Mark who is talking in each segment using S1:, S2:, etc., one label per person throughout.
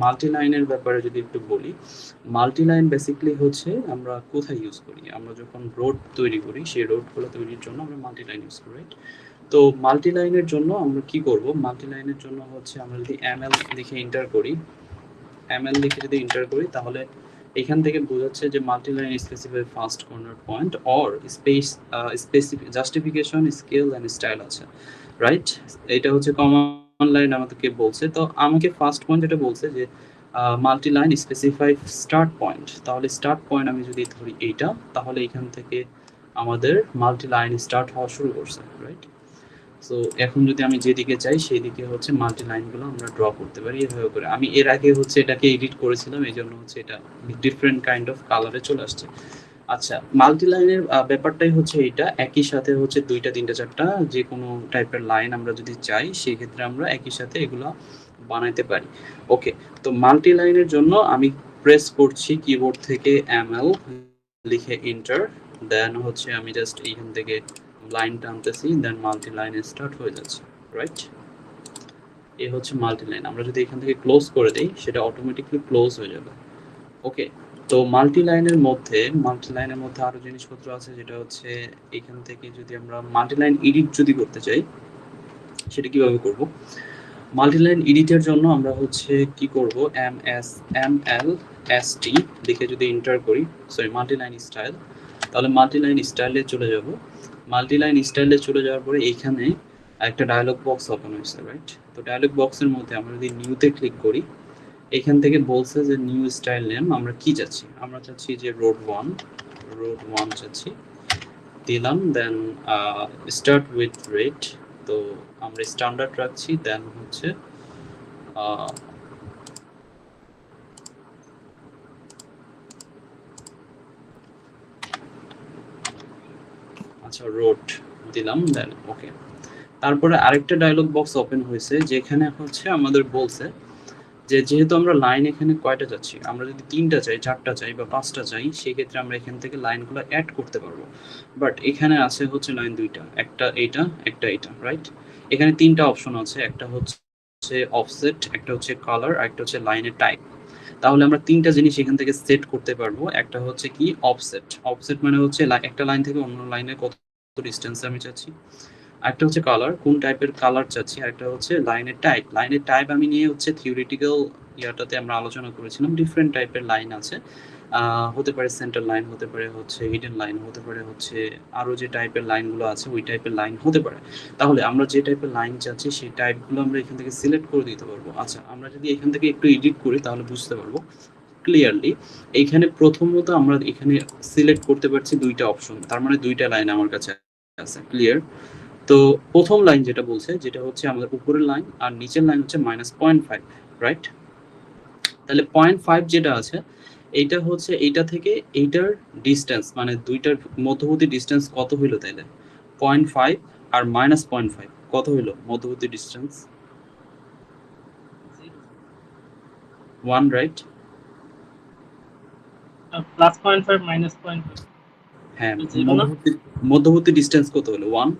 S1: Multi লাইনের ব্যাপারে যদি একটু বলি, মাল্টি লাইন বেসিক্যালি হচ্ছে আমরা কোথায় ইউজ করি, আমরা যখন রোড তৈরি করি সেই রোডগুলো তৈরির জন্য আমরা মাল্টি লাইন ইউজ করি, রাইট? তো মাল্টি লাইনের জন্য আমরা কি করব, মাল্টি লাইনের জন্য হচ্ছে আমরা যদি এমএল লিখে এন্টার করি, এমএল লিখে যদি এন্টার করি তাহলে এখান থেকে বোঝাচ্ছে যে multi line specify first corner point or specific justification scale and style আছে, রাইট? এটা হচ্ছে কমন লাইন আমাদেরকে বলছে। তো আমাকে ফার্স্ট পয়েন্ট যেটা বলছে যে multi line specify start point, তাহলে স্টার্ট পয়েন্ট আমি যদি ধরি এইটা, তাহলে এখান থেকে আমাদের মাল্টি লাইন স্টার্ট হওয়া শুরু করছে, রাইট? সো এখন যদি আমি যেদিকে চাই সেই দিকে হচ্ছে মাল্টি লাইনগুলো আমরা ড্র করতে পারি এভাবে করে। আমি এর আগে হচ্ছে এটাকে এডিট করেছিলাম, এই জন্য হচ্ছে এটা ডিফারেন্ট কাইন্ড অফ কালারে চলে আসছে। আচ্ছা, মাল্টি লাইনের ব্যাপারটাই হচ্ছে এটা, একই সাথে হচ্ছে দুইটা তিনটা চারটা যে কোনো টাইপের লাইন আমরা যদি চাই সেই ক্ষেত্রে আমরা একই সাথে এগুলো বানাইতে পারি। ওকে, তো মাল্টি লাইনের জন্য আমি প্রেস করছি কিবোর্ড থেকে এমএল লিখে এন্টার, দেন হচ্ছে আমি জাস্ট এইখান থেকে লাইন টানতেছি, দেন মাল্টি লাইন স্টার্ট হয়ে যাচ্ছে, রাইট? এই হচ্ছে মাল্টি লাইন। আমরা যদি এখান থেকে ক্লোজ করে দেই সেটা অটোমেটিকলি ক্লোজ হয়ে যাবে। ওকে, তো মাল্টি লাইনের মধ্যে আরো জিনিসপত্র আছে, যেটা হচ্ছে এখান থেকে যদি আমরা মাল্টি লাইন এডিট যদি করতে চাই সেটা কিভাবে করব। মাল্টি লাইন এডিটের জন্য আমরা হচ্ছে কি করব, ML লিখে যদি এন্টার করি, সরি মাল্টি লাইন স্টাইল, তাহলে মাল্টি লাইন স্টাইলে চলে যাব। মাল্টি লাইন স্টাইলে চলে যাওয়ার পরে এইখানে একটা ডায়লগ বক্স ওপেন হয়েছে, রাইট? তো ডায়লগ বক্সের মধ্যে আমরা যদি নিউতে ক্লিক করি, এখান থেকে বলছে যে নিউ স্টাইল নেম আমরা কি চাচ্ছি, আমরা চাচ্ছি যে রোড ওয়ান চাচ্ছি, দিলাম, দেন স্টার্ট উইথ রেট, তো আমরা স্ট্যান্ডার্ড রাখছি, দেন হচ্ছে আচ্ছা রোড দিলাম, দেন ওকে। তারপরে আরেকটা ডায়লগ বক্স ওপেন হয়েছে যেখানে হচ্ছে আমাদের বলছে যে যেহেতু আমরা লাইন এখানে কয়টা চাচ্ছি, আমরা যদি 3টা চাই, 4টা চাই বা 5টা চাই, সেই ক্ষেত্রে আমরা এখান থেকে লাইনগুলো অ্যাড করতে পারবো। বাট এখানে আছে হচ্ছে লাইন দুইটা, একটা এইটা, একটা এইটা, রাইট? এখানে 3টা অপশন আছে, একটা হচ্ছে অফসেট, একটা হচ্ছে কালার, আর একটা হচ্ছে লাইনের টাইপ। তাহলে আমরা 3টা জিনিস এখান থেকে সেট করতে পারবো। একটা হচ্ছে কি অফসেট মানে হচ্ছে একটা লাইন থেকে অন্য লাইনে কত ডিস্টেন্সে আমি চাচ্ছি, আরেকটা হচ্ছে কালার, কোন টাইপের কালার চাচ্ছি, আরেকটা হচ্ছে লাইনের টাইপ আমি নিয়ে হচ্ছে থিওরিটিক্যাল ইয়াটাতে আমরা আলোচনা করেছিলাম, ডিফারেন্ট টাইপের লাইন আছে, হতে পারে সেন্টার লাইন, হতে পারে হচ্ছে হিডেন লাইন, হতে পারে হচ্ছে আরো যে টাইপের লাইনগুলো আছে ওই টাইপের লাইন হতে পারে। তাহলে আমরা যে টাইপের লাইন চাচ্ছি সেই টাইপগুলো আমরা এখান থেকে সিলেক্ট করে দিতে পারবো। আচ্ছা, আমরা যদি এখান থেকে একটু এডিট করি তাহলে বুঝতে পারবো ক্লিয়ারলি। এইখানে প্রথমত আমরা এখানে সিলেক্ট করতে পারছি দুইটা অপশন, তার মানে দুইটা লাইন আমার কাছে আছে, ক্লিয়ার? তো প্রথম লাইন যেটা বলছে, যেটা হচ্ছে আমাদের উপরের লাইন আর নিচের লাইন হচ্ছে -0.5, রাইট? তাহলে 0.5 যেটা আছে এইটা হচ্ছে এইটা থেকে এইটার ডিস্টেন্স, মানে দুইটার মধ্যবর্তী ডিস্টেন্স কত হইলো তাইলে? 0.5 আর -0.5 কত হইলো মধ্যবর্তী ডিস্টেন্স? 1, রাইট?
S2: প্লাস 0.5 মাইনাস 0.5,
S1: হ্যাঁ, মধ্যবর্তী ডিস্টেন্স কত হলো? 1।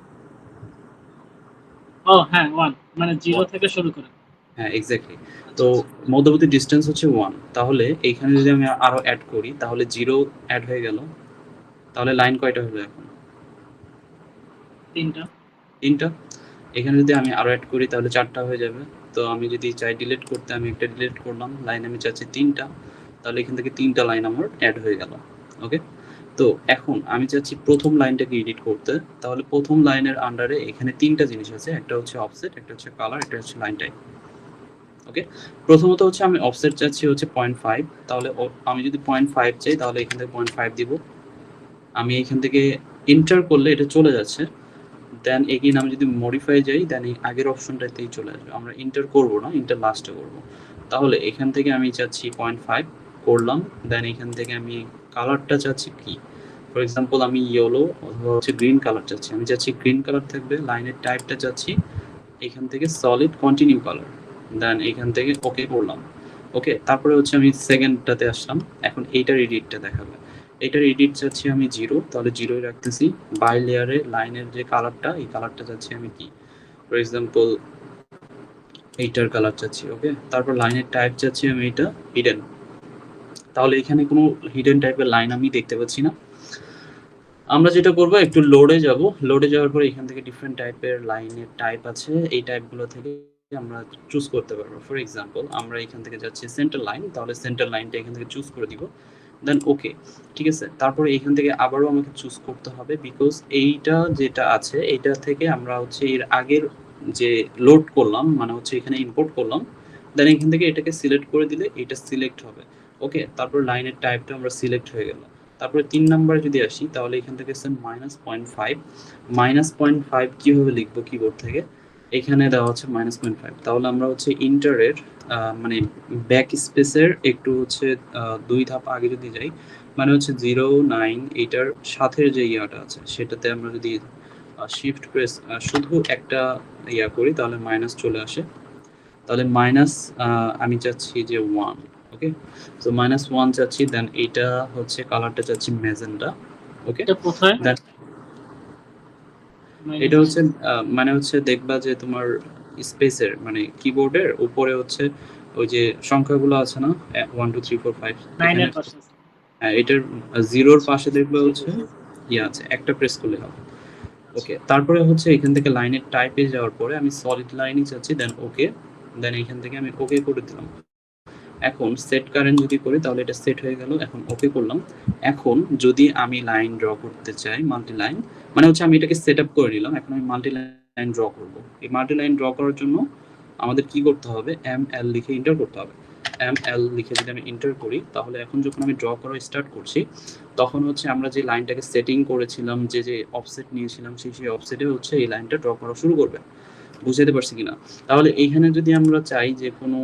S2: ও হ্যাঁ 1, মানে 0 থেকে শুরু করে।
S1: হ্যাঁ এক্স্যাক্টলি। তো মধ্যবর্তী ডিস্টেন্স হচ্ছে 1, তাহলে এইখানে যদি আমি আরো অ্যাড করি তাহলে 0 অ্যাড হয়ে গেল, তাহলে লাইন কয়টা হলো এখন? 3টা। এখানে যদি আমি আরো অ্যাড করি তাহলে 4টা হয়ে যাবে। তো আমি যদি চাই ডিলিট করতে, আমি একটা ডিলিট করলাম, লাইন আমি চাচ্ছি 3টা, তাহলে এখান থেকে 3টা লাইন আমার অ্যাড হয়ে গেল। ওকে, তো এখন আমি চাচ্ছি প্রথম লাইনটাকে এডিট করতে, তাহলে প্রথম লাইনের আন্ডারে এখানে 3টা জিনিস আছে, একটা হচ্ছে অফসেট, একটা হচ্ছে কালার, একটা হচ্ছে লাইন টাইপ। ওকে, প্রথমত হচ্ছে আমি অফসেট চাচ্ছি হচ্ছে 0.5, তাহলে আমি যদি 0.5 চাই তাহলে এখান থেকে 0.5 দিব। আমি এখান থেকে এন্টার করলে এটা চলে যাচ্ছে, দেন এগেইন আমি যদি মডিফাই যাই দেন এই আগের অপশনটাতেই চলে আসবে। আমরা এন্টার করব না, এন্টার লাস্টে করব। তাহলে এখান থেকে আমি চাচ্ছি 0.5 করলাম, দেন এখান থেকে আমি কালারটা চাচ্ছি কি, ফর এক্সাম্পল আমি ইয়েলো অথবা হচ্ছে গ্রিন কালার চাচ্ছি, আমি চাচ্ছি গ্রিন কালার থাকবে। লাইনের টাইপটা চাচ্ছি এখান থেকে সলিড কন্টিনিউ কালার, দেন এখান থেকে ওকে করলাম। ওকে, তারপরে হচ্ছে আমি সেকেন্ডটাতে আসলাম, এখন এইটার এডিটটা দেখাবে। এটার এডিট চাচ্ছি আমি 0, তাহলে 0ই রাখতেছি। বাই লেয়ারে লাইনের যে কালারটা, এই কালারটা চাচ্ছি আমি কি, ফর এক্সাম্পল এইটার কালার চাচ্ছি। ওকে, তারপর লাইনের টাইপ চাচ্ছি আমি এটা হিডেন। তাহলে এখানে কোনো হিডেন টাইপের লাইন আমি দেখতে পাচ্ছি না। আমরা যেটা করব, একটু লোডে যাব। লোডে যাওয়ার পরে এখান থেকে ডিফারেন্ট টাইপের লাইনের টাইপ আছে, এই টাইপগুলো থেকে আমরা চুজ করতে পারবো। ফর এক্সাম্পল আমরা এখান থেকে যাচ্ছি সেন্টার লাইন, তাহলে সেন্টার লাইনটা এখান থেকে চুজ করে দিব, দেন ওকে। ঠিক আছে, তারপরে এখান থেকে আবারও আমাকে চুজ করতে হবে, বিকজ এইটা যেটা আছে এইটা থেকে আমরা হচ্ছে এর আগের যে লোড করলাম, মানে হচ্ছে এখানে ইম্পোর্ট করলাম, দেন এখান থেকে এটাকে সিলেক্ট করে দিলে এটা সিলেক্ট হবে। ওকে, তারপর লাইনের টাইপটা আমরা সিলেক্ট হয়ে গেল। তারপরে 3 নাম্বারে যদি আসি, তাহলে এখান থেকে আছে -0.5। -0.5 কিভাবে লিখবো কিবোর্ড থেকে? এখানে দেওয়া হচ্ছে -0.5। তাহলে আমরা হচ্ছে ইন্টারের মানে ব্যাক স্পেসের একটু হচ্ছে 2 ধাপ আগে যদি যাই, মানে হচ্ছে 0, 9 এটার সাথে যে ইয়াটা আছে সেটাতে আমরা যদি শিফট প্রেস শুধু একটা ইয়া করি, তাহলে মাইনাস চলে আসে। তাহলে মাইনাস আমি চাচ্ছি যে 1। ওকে, সো -1 চাচ্ছি, দেন এইটা হচ্ছে কালারটা চাচ্ছি ম্যাজেন্টা। ওকে,
S2: এটা কোথায়?
S1: দেন এটা হচ্ছে মানে হচ্ছে দেখবা যে তোমার স্পেসের মানে কিবোর্ডের উপরে হচ্ছে ওই যে সংখ্যাগুলো আছে না, 1 2 3 4 5,
S2: 9
S1: এখানে
S2: এর পাশে।
S1: হ্যাঁ, এটার 0-র পাশে দেখবা হচ্ছে ইয়ে আছে, একটা প্রেস করলে হবে। ওকে, তারপরে হচ্ছে এখান থেকে লাইনের টাইপে যাওয়ার পরে আমি সলিড লাইনই চাচ্ছি, দেন ওকে, দেন এখান থেকে আমি ওকে করে দিলাম। এখন সেট কারেন্ট যদি করি তাহলে এটা সেট হয়ে গেল, এখন ওকে করলাম। এখন যদি আমি লাইন ড্র করতে চাই মাল্টি লাইন, মানে হচ্ছে আমি এটাকে সেট আপ করে নিলাম, এখন আমি মাল্টি লাইন ড্র করব। এই মাল্টি লাইন ড্র করার জন্য আমাদের কি করতে হবে? ML লিখে এন্টার করতে হবে। ML লিখে যদি আমি এন্টার করি, তাহলে এখন যখন আমি ড্র করা স্টার্ট করছি, তখন হচ্ছে আমরা যে লাইনটাকে সেটিং করেছিলাম, যে অফসেট নিয়েছিলাম, সেই অফসেটে হচ্ছে এই লাইনটা ড্র করা শুরু করবে। বুঝাতে পারছি কিনা? তাহলে এইখানে যদি আমরা চাই যে কোনো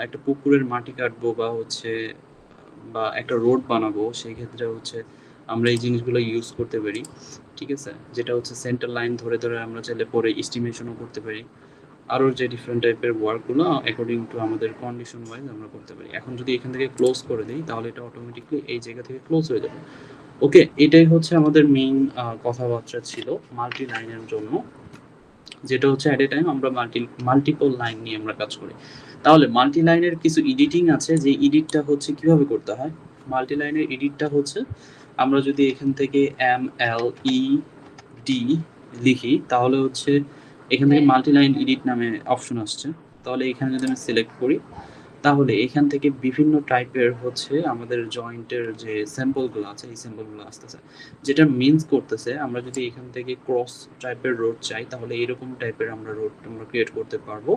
S1: একটা পুকুরের মাটি কাটবো বা হচ্ছে বা একটা রোড বানাবো, সেই ক্ষেত্রে হচ্ছে আমরা এই জিনিসগুলো ইউজ করতে পারি। ঠিক আছে, যেটা হচ্ছে সেন্টার লাইন ধরে ধরে আমরা চাইলে পরে এস্টিমেশনও করতে পারি। আরও যে ডিফারেন্ট টাইপের ওয়ার্কগুলো অ্যাকর্ডিং টু আমাদের কন্ডিশন ওয়াইজ আমরা করতে পারি। এখন যদি এখান থেকে ক্লোজ করে দিই, তাহলে এটা অটোমেটিকলি এই জায়গা থেকে ক্লোজ হয়ে যাবে। ওকে, এটাই হচ্ছে আমাদের মেইন কথাবার্তা ছিল মাল্টি লাইনের জন্য, যেটা হচ্ছে অ্যাট এ টাইম আমরা মাল্টিপল লাইন নিয়ে আমরা কাজ করি। তাহলে মাল্টি লাইনের কিছু এডিটিং আছে, যে এডিটটা হচ্ছে কিভাবে করতে হয়। মাল্টি লাইনের এডিটটা হচ্ছে আমরা যদি এখান থেকে MLED লিখি, তাহলে হচ্ছে এখান থেকে মাল্টি লাইন এডিট নামে অপশন আসছে। তাহলে এখানে যদি আমি সিলেক্ট করি, তাহলে এখান থেকে বিভিন্ন টাইপের হচ্ছে আমাদের জয়েন্টের যে স্যাম্পলগুলো আছে, এই স্যাম্পলগুলো আসতেছে, যেটা মিনস করতেছে আমরা যদি এখান থেকে ক্রস টাইপের রোড চাই, তাহলে এরকম টাইপের আমরা রোড আমরা ক্রিয়েট করতে পারবো।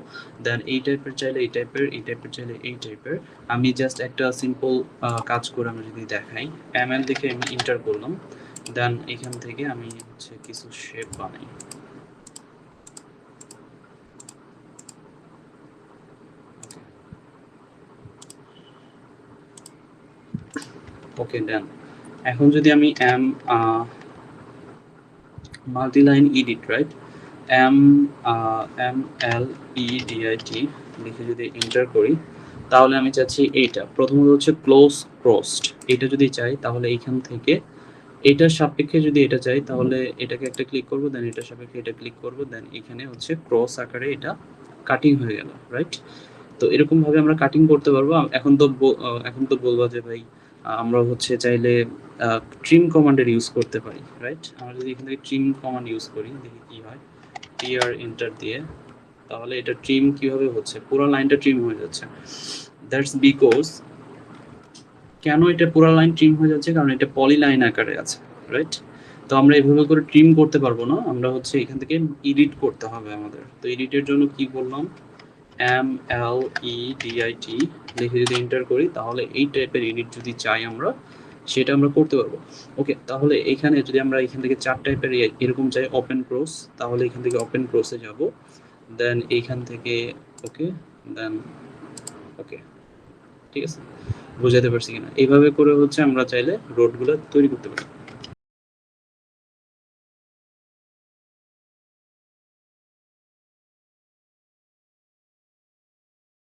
S1: দেন এই টাইপের চাইলে এই টাইপের, এই টাইপের চাইলে এই টাইপের। আমি জাস্ট একটা সিম্পল কাজ করে আমি যদি দেখাই, ML দেখে আমি ইন্টার করলাম, দেন এখান থেকে আমি হচ্ছে কিছু শেপ বানাই। ওকে, দেন এখন যদি আমি মাল্টিলাইন এডিট, রাইট, MLEDIT লিখে যদি এন্টার করি, তাহলে আমি চাচ্ছি এইটা প্রথমত হচ্ছে ক্লোজ ক্রসড। এটা যদি চাই তাহলে এইখান থেকে এটার সাপেক্ষে যদি এটা চাই, তাহলে এটাকে একটা ক্লিক করব, দেন এটার সাপেক্ষে এটা ক্লিক করব, দেন এখানে হচ্ছে ক্রস আকারে এটা কাটিং হয়ে গেল, রাইট। তো এরকম ভাবে আমরা কাটিং করতে পারবো। এখন তো বলবো যে ভাই আমরা হচ্ছে চাইলে ট্রিম কমান্ডের ইউজ করতে পারি, রাইট। আমরা যদি এখান থেকে ট্রিম কমান্ড ইউজ করি, দেখি কি হয়। TR এন্টার দিয়ে, তাহলে এটা ট্রিম কিভাবে হচ্ছে, পুরো লাইনটা ট্রিম হয়ে যাচ্ছে। দ্যাটস বিকজ, কেন এটা পুরো লাইন ট্রিম হয়ে যাচ্ছে? কারণ এটা পলি লাইন আকারে আছে, রাইট। তো আমরা এভাবে করে ট্রিম করতে পারবো না, আমরা হচ্ছে এখান থেকে এডিট করতে হবে আমাদের। তো এডিটের জন্য কি বললাম, MLEDIT লিখে যদি এন্টার করি, তাহলে এই টাইপের এডিট যদি চাই আমরা, সেটা আমরা করতে পারবো। ওকে, তাহলে এখানে যদি আমরা এখান থেকে 4 টাইপের এরকম চাই ওপেন ক্রস, তাহলে এখান থেকে ওপেন ক্রসে যাব, দেন এইখান থেকে ওকে, দেন ওকে। ঠিক আছে, বুঝাতে পারছি কিনা? এইভাবে করে হচ্ছে আমরা চাইলে রোডগুলো তৈরি করতে পারি।